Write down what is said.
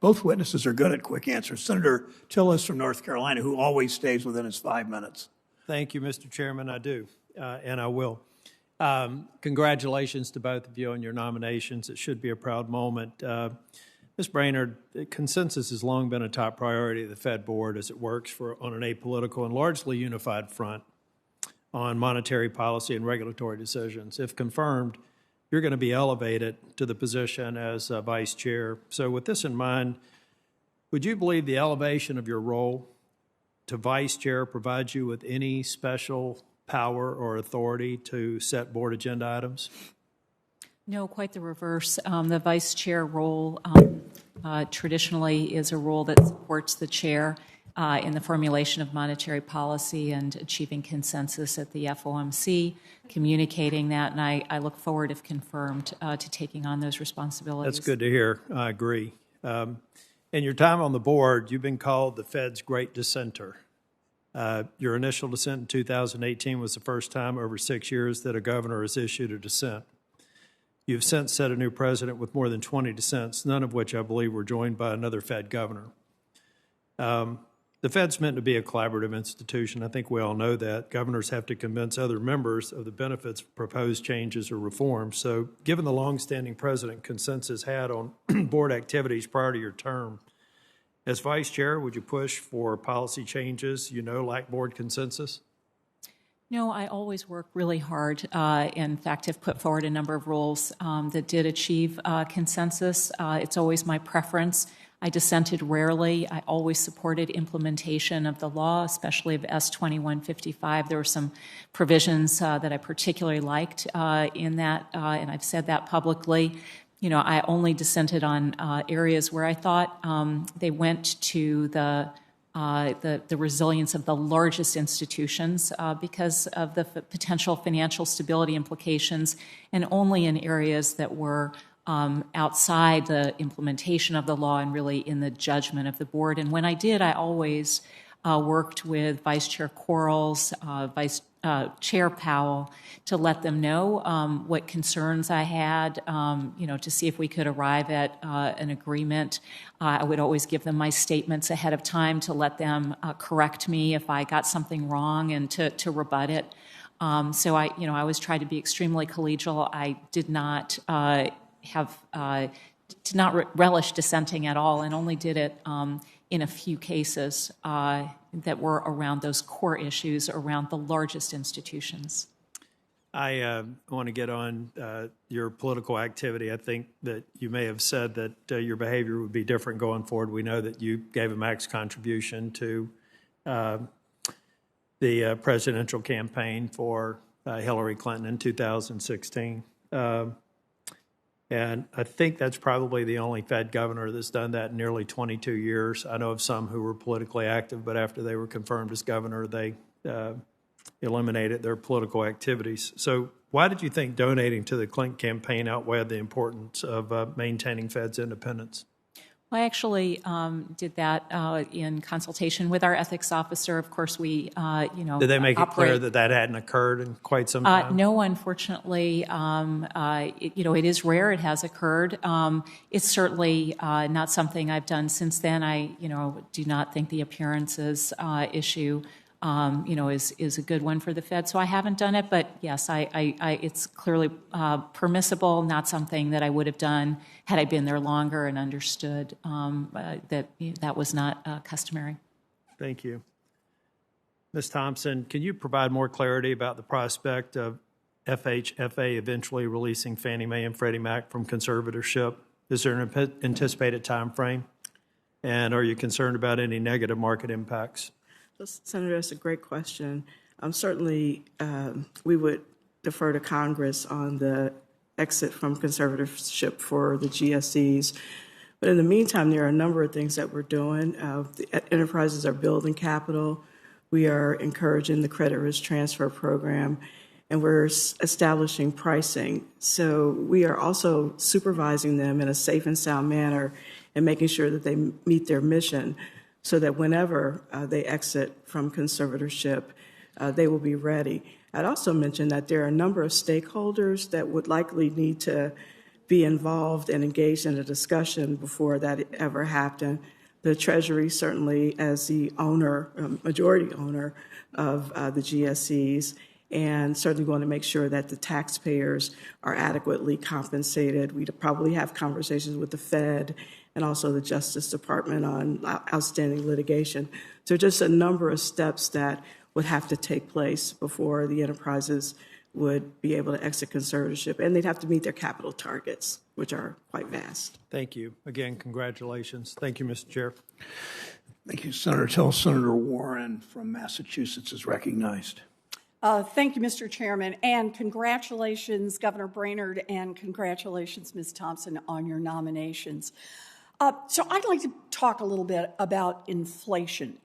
Both witnesses are good at quick answers. Senator Tillis from North Carolina, who always stays within his 5 minutes. Thank you, Mr. Chairman. I do, and I will. Congratulations to both of you on your nominations. It should be a proud moment. Ms. Brainerd, consensus has long been a top priority of the Fed Board as it works on an apolitical and largely unified front on monetary policy and regulatory decisions. If confirmed, you're going to be elevated to the position as Vice Chair. So with this in mind, would you believe the elevation of your role to Vice Chair provides you with any special power or authority to set board agenda items? No, quite the reverse. The Vice Chair role traditionally is a role that supports the Chair in the formulation of monetary policy and achieving consensus at the FOMC, communicating that, and I look forward, if confirmed, to taking on those responsibilities. That's good to hear. I agree. In your time on the board, you've been called the Fed's great dissenter. Your initial dissent in 2018 was the first time over 6 years that a governor has issued a dissent. You've since set a new precedent with more than 20 dissents, none of which I believe were joined by another Fed governor. The Fed's meant to be a collaborative institution. I think we all know that. Governors have to convince other members of the benefits of proposed changes or reforms. So given the longstanding precedent consensus had on board activities prior to your term, as Vice Chair, would you push for policy changes like board consensus? No, I always work really hard. In fact, have put forward a number of rules that did achieve consensus. It's always my preference. I dissented rarely. I always supported implementation of the law, especially of S-2155. There were some provisions that I particularly liked in that, and I've said that publicly. I only dissented on areas where I thought they went to the resilience of the largest institutions because of the potential financial stability implications, and only in areas that were outside the implementation of the law and really in the judgment of the board. And when I did, I always worked with Vice Chair Quarles, Vice Chair Powell, to let them know what concerns I had, to see if we could arrive at an agreement. I would always give them my statements ahead of time to let them correct me if I got something wrong and to rebut it. So I always tried to be extremely collegial. I did not did not relish dissenting at all, and only did it in a few cases that were around those core issues around the largest institutions. I want to get on your political activity. I think that you may have said that your behavior would be different going forward. We know that you gave a max contribution to the presidential campaign for Hillary Clinton in 2016. And I think that's probably the only Fed governor that's done that in nearly 22 years. I know of some who were politically active, but after they were confirmed as governor, they eliminated their political activities. So why did you think donating to the Clinton campaign outweighed the importance of maintaining Fed's independence? Well, I actually did that in consultation with our ethics officer. Of course, we, Did they make it clear that that hadn't occurred in quite some time? No, unfortunately. It is rare. It has occurred. It's certainly not something I've done since then. I, do not think the appearances issue is a good one for the Fed. So I haven't done it, but yes, it's clearly permissible, not something that I would have done had I been there longer and understood that was not customary. Thank you. Ms. Thompson, can you provide more clarity about the prospect of FHFA eventually releasing Fannie Mae and Freddie Mac from conservatorship? Is there an anticipated time frame? And are you concerned about any negative market impacts? Senator, that's a great question. Certainly, we would defer to Congress on the exit from conservatorship for the GSEs. But in the meantime, there are a number of things that we're doing. The enterprises are building capital. We are encouraging the credit risk transfer program, and we're establishing pricing. So we are also supervising them in a safe and sound manner and making sure that they meet their mission, so that whenever they exit from conservatorship, they will be ready. I'd also mention that there are a number of stakeholders that would likely need to be involved and engaged in a discussion before that ever happened. The Treasury, certainly as the owner, majority owner of the GSEs, and certainly going to make sure that the taxpayers are adequately compensated. We'd probably have conversations with the Fed and also the Justice Department on outstanding litigation. So just a number of steps that would have to take place before the enterprises would be able to exit conservatorship, and they'd have to meet their capital targets, which are quite vast. Thank you. Again, congratulations. Thank you, Mr. Chair. Thank you, Senator Tillis. Senator Warren from Massachusetts is recognized. Thank you, Mr. Chairman, and congratulations, Governor Brainerd, and congratulations, Ms. Thompson, on your nominations. So I'd like to talk a little bit about inflation.